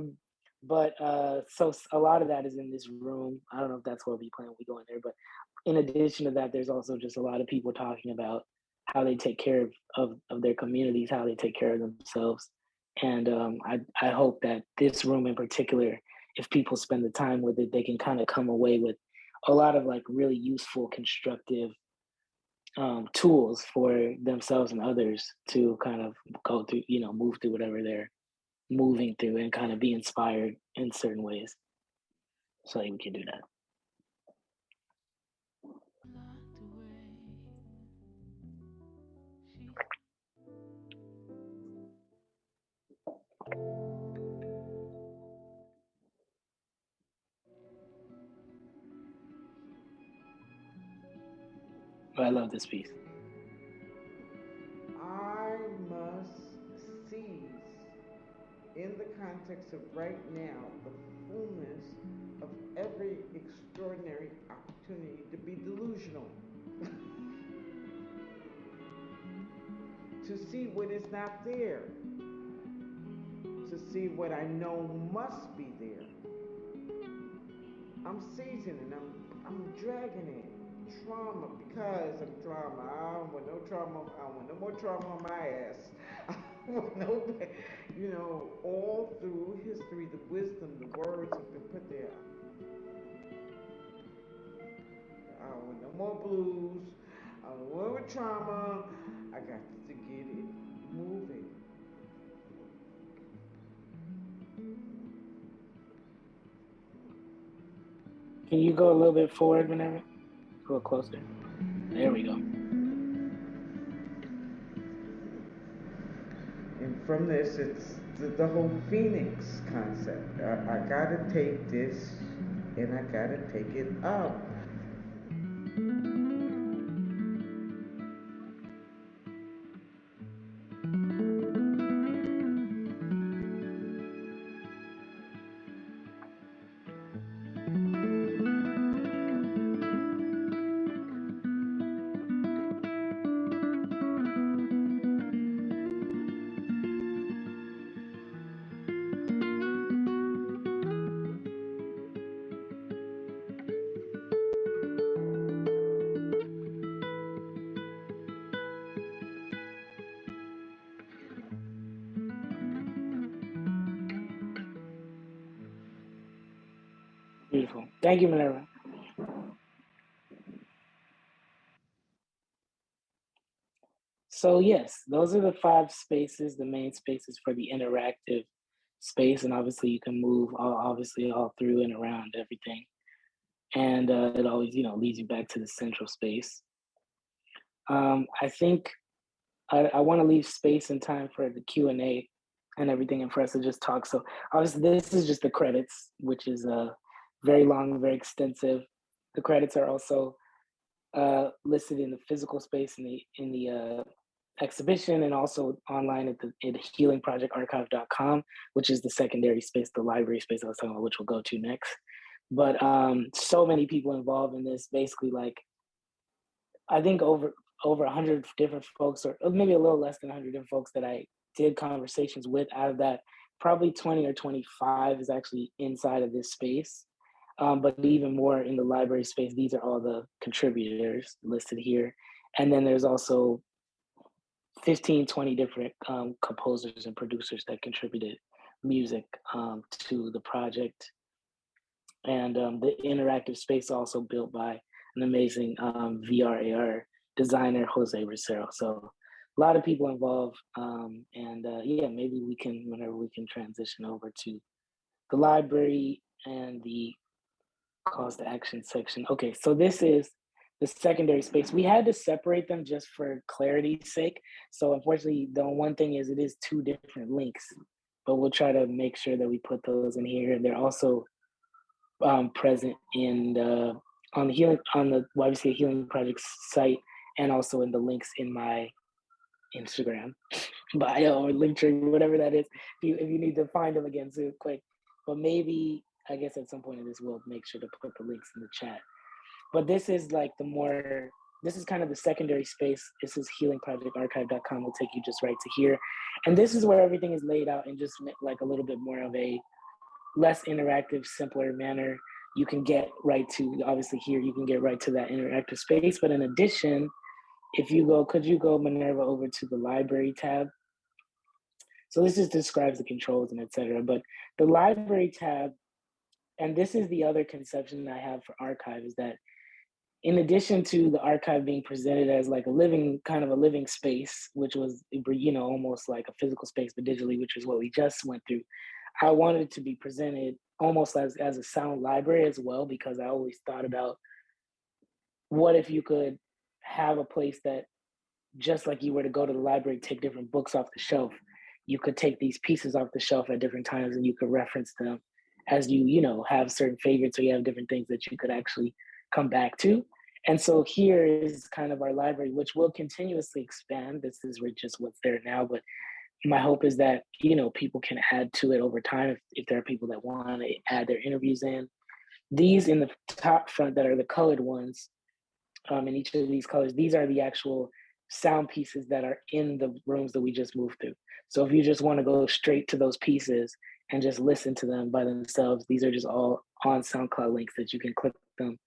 a lot of that is in this room. I don't know if that's where we plan when we go in there, but in addition to that, there's also just a lot of people talking about how they take care of their communities, how they take care of themselves. And I hope that this room in particular, if people spend the time with it, they can kind of come away with a lot of like really useful, constructive tools for themselves and others to kind of go through, move through whatever they're moving through and kind of be inspired in certain ways. So we can do that. But I love this piece. context of right now, the fullness of every extraordinary opportunity to be delusional. To see what is not there. To see what I know must be there. I'm seizing and I'm dragging it. Trauma, because of trauma. I don't want no trauma. I don't want no more trauma on my ass. I don't want no, all through history, the wisdom, the words have been put there. I don't want no more blues. I don't want more trauma. I got to get it moving. Can you go a little bit forward, Minerva? A little closer. There we go. And from this, it's the whole Phoenix concept. I gotta take this and I gotta take it up. Beautiful. Thank you, Minerva. So yes, those are the 5 spaces, the main spaces for the interactive space. And obviously you can move all through and around everything. And it always, leads you back to the central space. I think I want to leave space and time for the Q&A and everything and for us to just talk. So obviously this is just the credits, which is very long, very extensive. The credits are also listed in the physical space in the exhibition and also online at healingprojectarchive.com, which is the secondary space, the library space I was talking about, which we'll go to next. But so many people involved in this, basically, like, I think over 100 different folks, or maybe a little less than 100 different folks that I did conversations with. Out of that, probably 20 or 25 is actually inside of this space. But even more in the library space, these are all the contributors listed here. And then there's also 15, 20 different composers and producers that contributed music to the project. And the interactive space also built by an amazing VR AR designer, Jose Rosero. So a lot of people involved. Yeah, maybe whenever we can transition over to the library and the calls to action section. Okay, so this is the secondary space. We had to separate them just for clarity's sake. So unfortunately, the one thing is it is 2 different links, but we'll try to make sure that we put those in here. And they're also present on the YBCA Healing Project site, and also in the links in my Instagram bio or link tree, whatever that is. If you need to find them again so quick, but maybe I guess at some point in this we'll make sure to put the links in the chat. But this is like this is kind of the secondary space. This is healingprojectarchive.com. Will take you just right to here, and this is where everything is laid out in just like a little bit more of a less interactive, simpler manner. You can get right to, obviously here, you can get right to that interactive space. But in addition, could you go, Minerva, over to the library tab? So this just describes the controls and etc. But the library tab, and this is the other conception I have for archive, is that in addition to the archive being presented as like a living space, which was, almost like a physical space, but digitally, which is what we just went through, I wanted it to be presented almost as a sound library as well, because I always thought about what if you could have a place that, just like you were to go to the library, take different books off the shelf, you could take these pieces off the shelf at different times and you could reference them as you have certain favorites, or you have different things that you could actually come back to. And so here is kind of our library, which will continuously expand. This is just what's there now, but my hope is that, you know, people can add to it over time if there are people that want to add their interviews in. These in the top front that are the colored ones, in each of these colors, these are the actual sound pieces that are in the rooms that we just moved through. So if you just want to go straight to those pieces and just listen to them by themselves, these are just all on SoundCloud links that you can click them,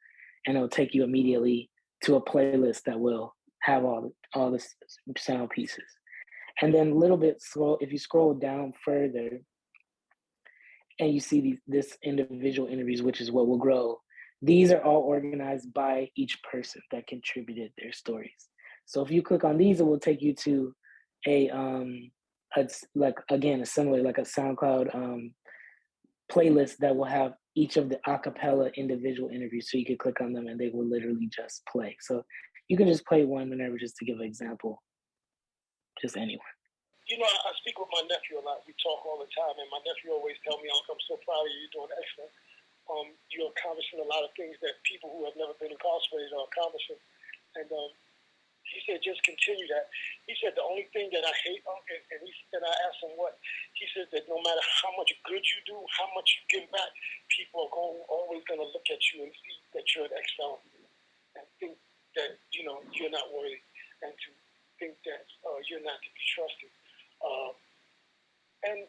and it'll take you immediately to a playlist that will have all the sound pieces. And then a little bit if you scroll down further, and you see this individual interviews, which is what will grow. These are all organized by each person that contributed their stories. So if you click on these, it will take you to a similar like a SoundCloud playlist that will have each of the acapella individual interviews. So you could click on them and they will literally just play. So you can just play one whenever, just to give an example, just anyone. You know, I speak with my nephew a lot. We talk all the time, and my nephew always tells me, "Uncle, I'm so proud of you. You're doing excellent. You're accomplishing a lot of things that people who have never been incarcerated are accomplishing." And he said, "Just continue that." He said, "The only thing that I hate," and I asked him what. He said that no matter how much good you do, how much you give back, people are always going to look at you and see that you're an ex-felon and think that, you know, you're not worthy, and to think that you're not to be trusted. And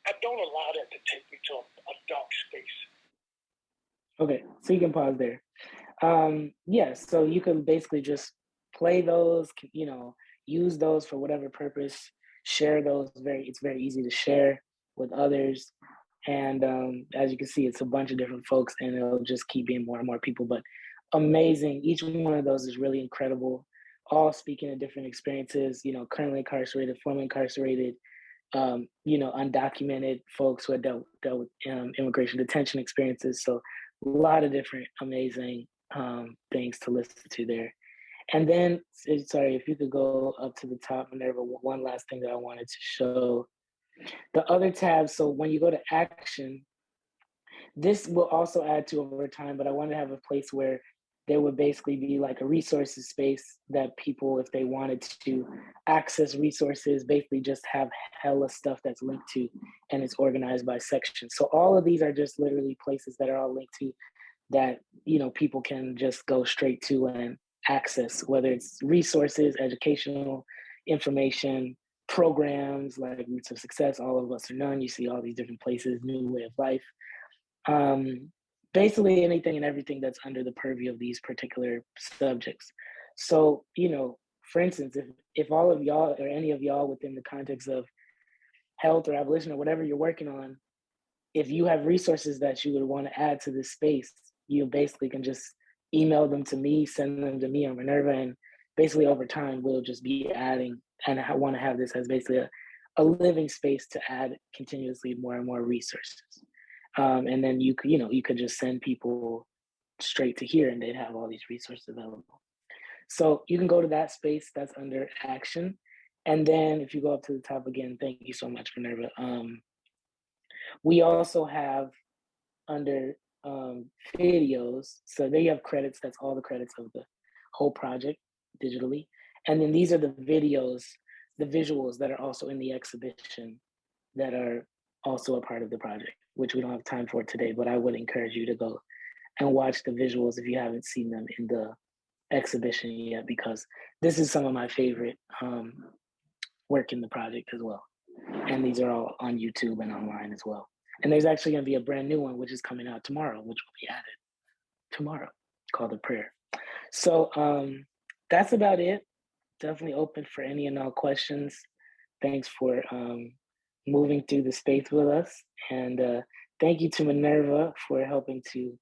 I don't allow that to take me to a dark space. Okay, so you can pause there. So you can basically just play those, you know, use those for whatever purpose, share those. It's very easy to share with others. And as you can see, it's a bunch of different folks, and it'll just keep being more and more people, but amazing. Each one of those is really incredible, all speaking of different experiences, you know, currently incarcerated, formerly incarcerated, you know, undocumented folks who had dealt with immigration detention experiences. So a lot of different amazing things to listen to there. And then, sorry, if you could go up to the top, Minerva, one last thing that I wanted to show. The other tab, so when you go to action, this will also add to over time, but I want to have a place where there would basically be like a resources space that people, if they wanted to access resources, basically just have hella stuff that's linked to, and it's organized by section. So all of these are just literally places that are all linked to that, you know, people can just go straight to and access, whether it's resources, educational information, programs like Roots of Success, All of Us or None. You see all these different places, New Way of Life. Basically anything and everything that's under the purview of these particular subjects. So, you know, for instance, if all of y'all or any of y'all within the context of health or abolition or whatever you're working on, if you have resources that you would want to add to this space, you basically can just email them to me, send them to me or Minerva, and basically over time we'll just be adding, and I want to have this as basically a living space to add continuously more and more resources. And then you could just send people straight to here and they'd have all these resources available. So you can go to that space that's under action. And then if you go up to the top again, thank you so much, Minerva. We also have under videos, so there you have credits, that's all the credits of the whole project digitally. And then these are the videos, the visuals that are also in the exhibition that are also a part of the project, which we don't have time for today, but I would encourage you to go and watch the visuals if you haven't seen them in the exhibition yet, because this is some of my favorite work in the project as well. And these are all on YouTube and online as well. And there's actually going to be a brand new one, which is coming out tomorrow, which will be added tomorrow, called A Prayer. So that's about it. Definitely open for any and all questions. Thanks for moving through the space with us. And thank you to Minerva for helping to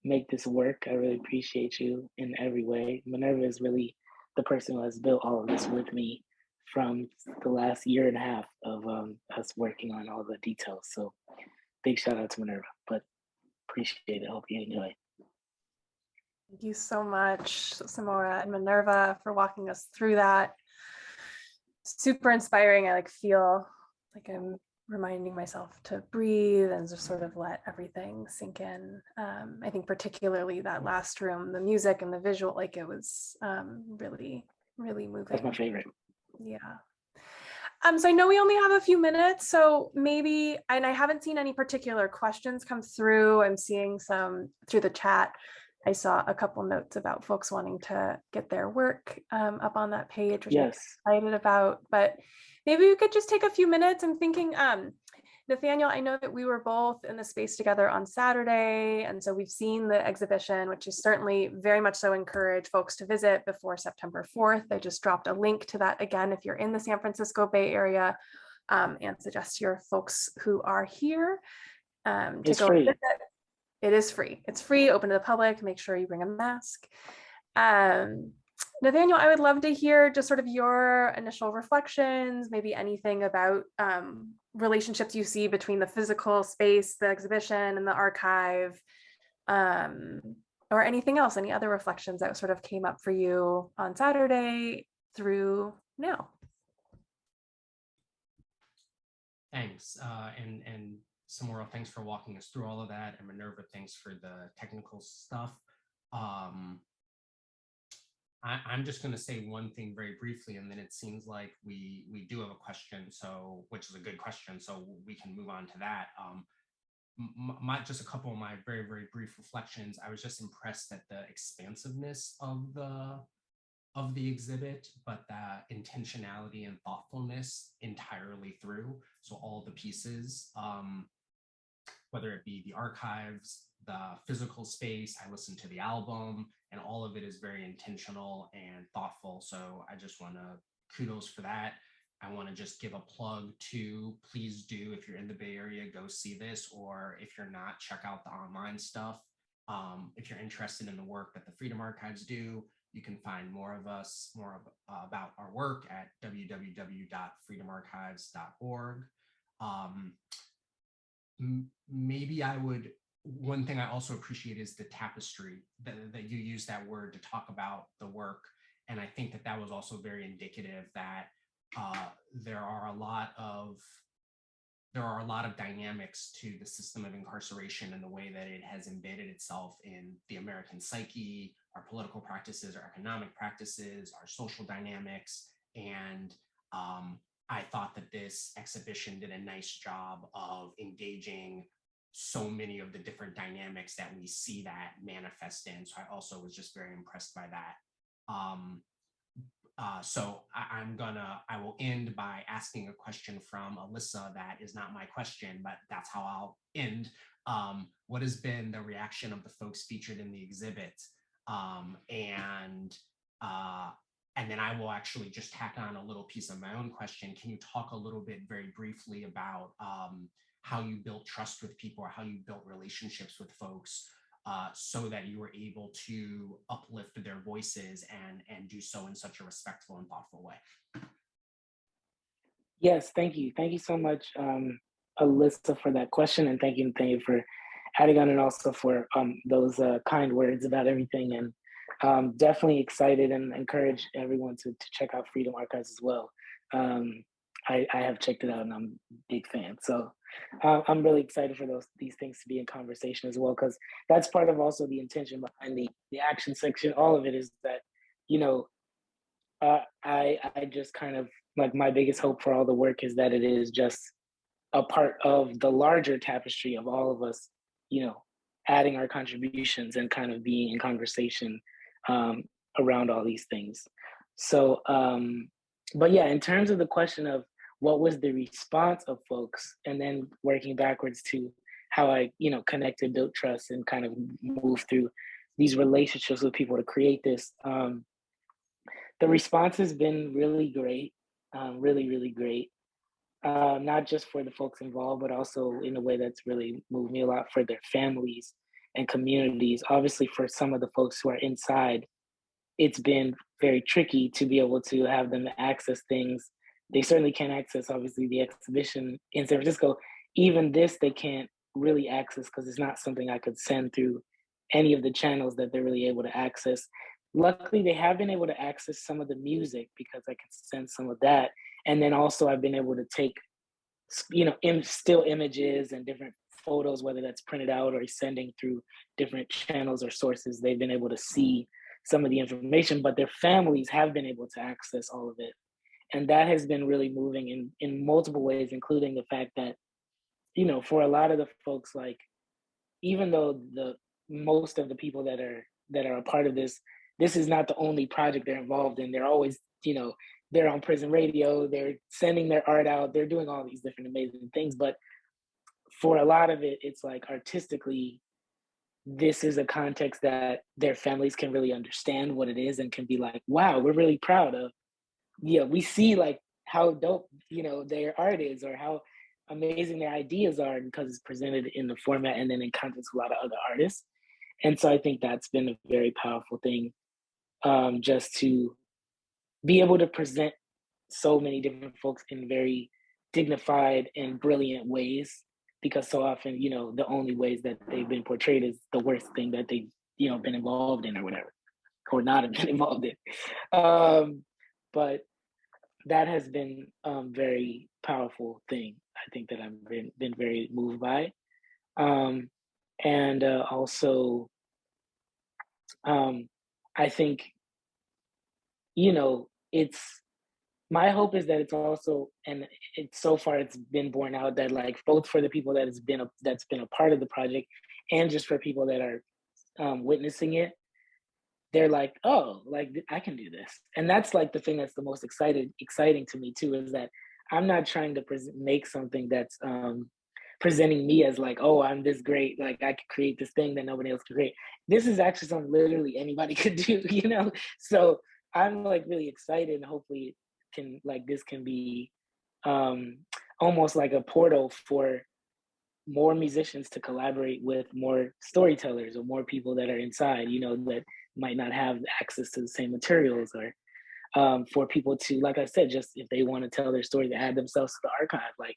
make this work. I really appreciate you in every way. Minerva is really the person who has built all of this with me from the last year and a half of us working on all the details. So big shout out to Minerva, but appreciate it. Hope you enjoy. Thank you so much, Samora and Minerva, for walking us through that. Super inspiring. I feel like I'm reminding myself to breathe and just sort of let everything sink in. I think particularly that last room, the music and the visual, it was really, really moving. That's my favorite. Yeah. So I know we only have a few minutes, so maybe, and I haven't seen any particular questions come through. I'm seeing some through the chat. I saw a couple notes about folks wanting to get their work up on that page, which Yes. I'm excited about, but maybe we could just take a few minutes. I'm thinking, Nathaniel, I know that we were both in the space together on Saturday, and so we've seen the exhibition, which is certainly very much so encourage folks to visit before September 4th. I just dropped a link to that again if you're in the San Francisco Bay Area, and suggest to your folks who are here to It's go free. visit. It is free. It's free, open to the public. Make sure you bring a mask. Nathaniel, I would love to hear just sort of your initial reflections, maybe anything about relationships you see between the physical space, the exhibition, and the archive, or anything else, any other reflections that sort of came up for you on Saturday through now. Thanks. And Samora, thanks for walking us through all of that. And Minerva, thanks for the technical stuff. I'm just going to say one thing very briefly, and then it seems like we do have a question, so which is a good question, so we can move on to that. Just a couple of my very, very brief reflections. I was just impressed at the expansiveness of the exhibit, but the intentionality and thoughtfulness entirely through. So all the pieces, whether it be the archives, the physical space, I listened to the album, and all of it is very intentional and thoughtful. So I just want to kudos for that. I want to just give a plug to, please do, if you're in the Bay Area, go see this, or if you're not, check out the online stuff. If you're interested in the work that the Freedom Archives do, you can find more about our work at www.freedomarchives.org. Maybe one thing I also appreciate is the tapestry that you use that word to talk about the work. And I think that was also very indicative that there are a lot of dynamics to the system of incarceration and the way that it has embedded itself in the American psyche, our political practices, our economic practices, our social dynamics. And I thought that this exhibition did a nice job of engaging so many of the different dynamics that we see that manifest in. So I also was just very impressed by that. So I will end by asking a question from Alyssa that is not my question, but that's how I'll end. What has been the reaction of the folks featured in the exhibit? And then I will actually just tack on a little piece of my own question. Can you talk a little bit very briefly about how you built trust with people, or how you built relationships with folks so that you were able to uplift their voices and do so in such a respectful and thoughtful way? Yes, thank you. Thank you so much, Alyssa, for that question. And thank you for adding on, and also for those kind words about everything. And definitely excited and encourage everyone to check out Freedom Archives as well. I have checked it out and I'm a big fan. So I'm really excited for these things to be in conversation as well, because that's part of also the intention behind the action section. All of it is that, I just kind of, like, my biggest hope for all the work is that it is just a part of the larger tapestry of all of us, adding our contributions and kind of being in conversation around all these things. So, but yeah, in terms of the question of what was the response of folks, and then working backwards to how I, connected, built trust, and kind of moved through these relationships with people to create this. The response has been really great, really, really great. Not just for the folks involved, but also in a way that's really moved me a lot for their families and communities. Obviously, for some of the folks who are inside, it's been very tricky to be able to have them access things. They certainly can't access, obviously, the exhibition in San Francisco. Even this, they can't really access because it's not something I could send through any of the channels that they're really able to access. Luckily, they have been able to access some of the music because I can send some of that. And then also I've been able to take, still images and different photos, whether that's printed out or sending through different channels or sources. They've been able to see some of the information, but their families have been able to access all of it. And that has been really moving in multiple ways, including the fact that, you know, for a lot of the folks, like, even though the most of the people that are a part of this is not the only project they're involved in. They're always, you know, they're on prison radio, they're sending their art out, they're doing all these different amazing things. But for a lot of it, it's like artistically, this is a context that their families can really understand what it is and can be like, wow, we're really proud of. Yeah, we see like how dope, you know, their art is, or how amazing their ideas are, because it's presented in the format and then in context with a lot of other artists. And so I think that's been a very powerful thing, just to be able to present so many different folks in very dignified and brilliant ways, because so often, you know, the only ways that they've been portrayed is the worst thing that they've, you know, been involved in or whatever, or not have been involved in. But that has been very powerful thing, I think, that I've been very moved by. And also, I think, you know, it's, my hope is that it's also, and it's, so far it's been borne out that, like, both for the people that's been a part of the project, and just for people that are witnessing it, they're like, oh, like, I can do this. And that's like the thing that's the most exciting to me too, is that I'm not trying to make something that's presenting me as like, oh, I'm this great, like I could create this thing that nobody else could create. This is actually something literally anybody could do, you know? So I'm like really excited, and hopefully this can be almost like a portal for more musicians to collaborate with more storytellers, or more people that are inside, you know, that might not have access to the same materials, or for people to, like I said, just if they want to tell their story, to add themselves to the archive. Like,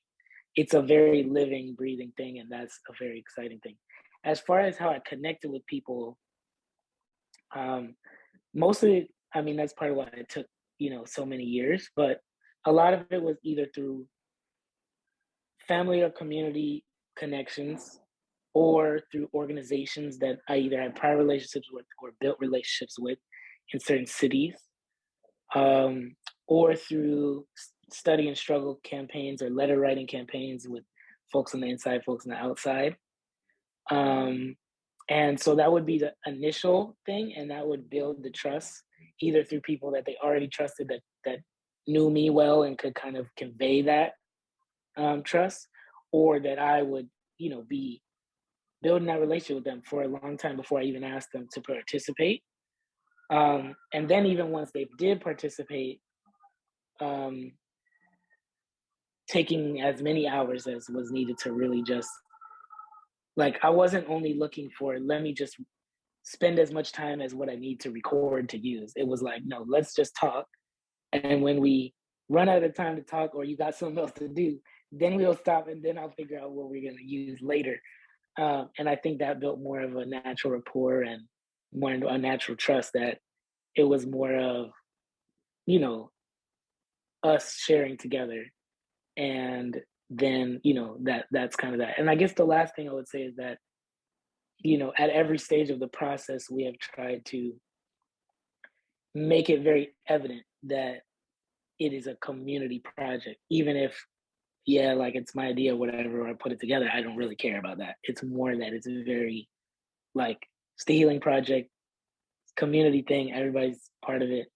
it's a very living, breathing thing, and that's a very exciting thing. As far as how I connected with people, mostly, I mean, that's part of why it took, you know, so many years, but a lot of it was either through family or community connections, or through organizations that I either had prior relationships with or built relationships with in certain cities, or through study and struggle campaigns or letter writing campaigns with folks on the inside, folks on the outside. And so that would be the initial thing, and that would build the trust, either through people that they already trusted, that knew me well and could kind of convey that trust, or that I would, you know, be building that relationship with them for a long time before I even asked them to participate. And then even once they did participate, taking as many hours as was needed to really just, like, I wasn't only looking for, let me just spend as much time as what I need to record to use. It was like, no, let's just talk. And when we run out of time to talk, or you got something else to do, then we'll stop, and then I'll figure out what we're going to use later. And I think that built more of a natural rapport and more a natural trust, that it was more of, you know, us sharing together. And then, you know, that's kind of that. And I guess the last thing I would say is that, you know, at every stage of the process, we have tried to make it very evident that it is a community project, even if, yeah, like, it's my idea, whatever, I put it together, I don't really care about that. It's more that it's a very, like, it's the healing project, community thing, everybody's part of it.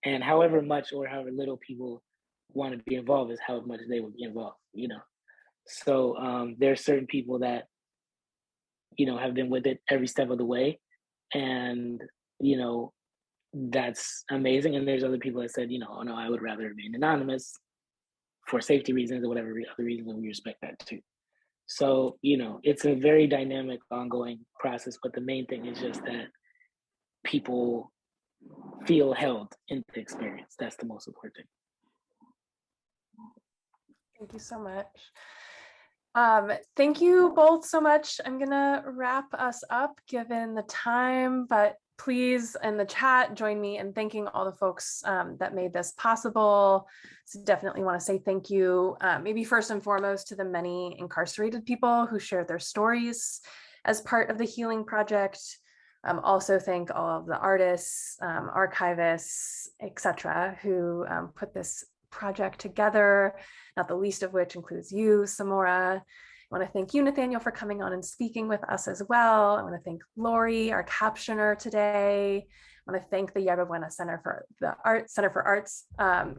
And however much or however little people want to be involved is how much they will be involved, you know? So there are certain people that, you know, have been with it every step of the way. And, you know, that's amazing. And there's other people that said, you know, oh no, I would rather remain anonymous for safety reasons or whatever other reasons, and we respect that too. So, you know, it's a very dynamic, ongoing process, but the main thing is just that people feel held in the experience. That's the most important thing. Thank you so much. Thank you both so much. I'm gonna wrap us up given the time, but please, in the chat, join me in thanking all the folks that made this possible. So definitely want to say thank you, maybe first and foremost, to the many incarcerated people who shared their stories as part of the Healing Project. Also thank all of the artists, archivists, etc., who put this project together, not the least of which includes you, Samora. I want to thank you, Nathaniel, for coming on and speaking with us as well. I want to thank Lori, our captioner today. I want to thank the Yerba Buena Center for Arts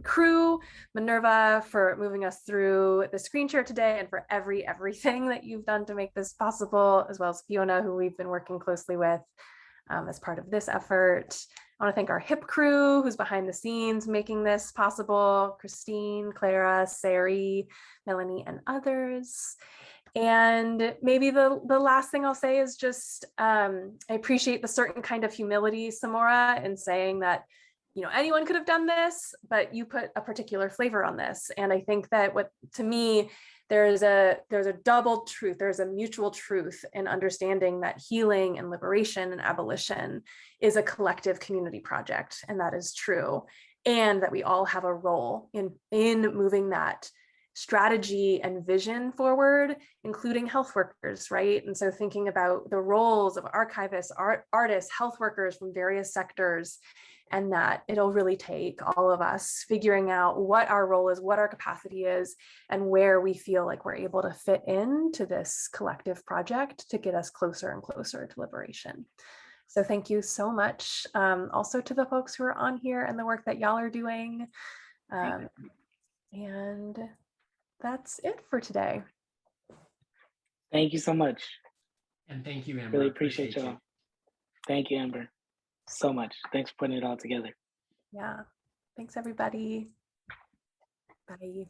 crew, Minerva for moving us through the screen share today, and for everything that you've done to make this possible, as well as Fiona, who we've been working closely with as part of this effort. I want to thank our HIP crew, who's behind the scenes making this possible: Christine, Clara, Sari, Melanie, and others. And maybe the last thing I'll say is just I appreciate the certain kind of humility, Samora, in saying that, you know, anyone could have done this, but you put a particular flavor on this. And I think that to me, there's a double truth, there's a mutual truth in understanding that healing and liberation and abolition is a collective community project, and that is true. And that we all have a role in moving that strategy and vision forward, including health workers, right? And so thinking about the roles of archivists, artists, health workers from various sectors, and that it'll really take all of us figuring out what our role is, what our capacity is, and where we feel like we're able to fit into this collective project to get us closer and closer to liberation. So thank you so much. Also to the folks who are on here and the work that y'all are doing. And that's it for today. Thank you so much. And thank you, Amber. Really appreciate y'all. Thank you, Amber, so much. Thanks for putting it all together. Yeah. Thanks, everybody. Bye.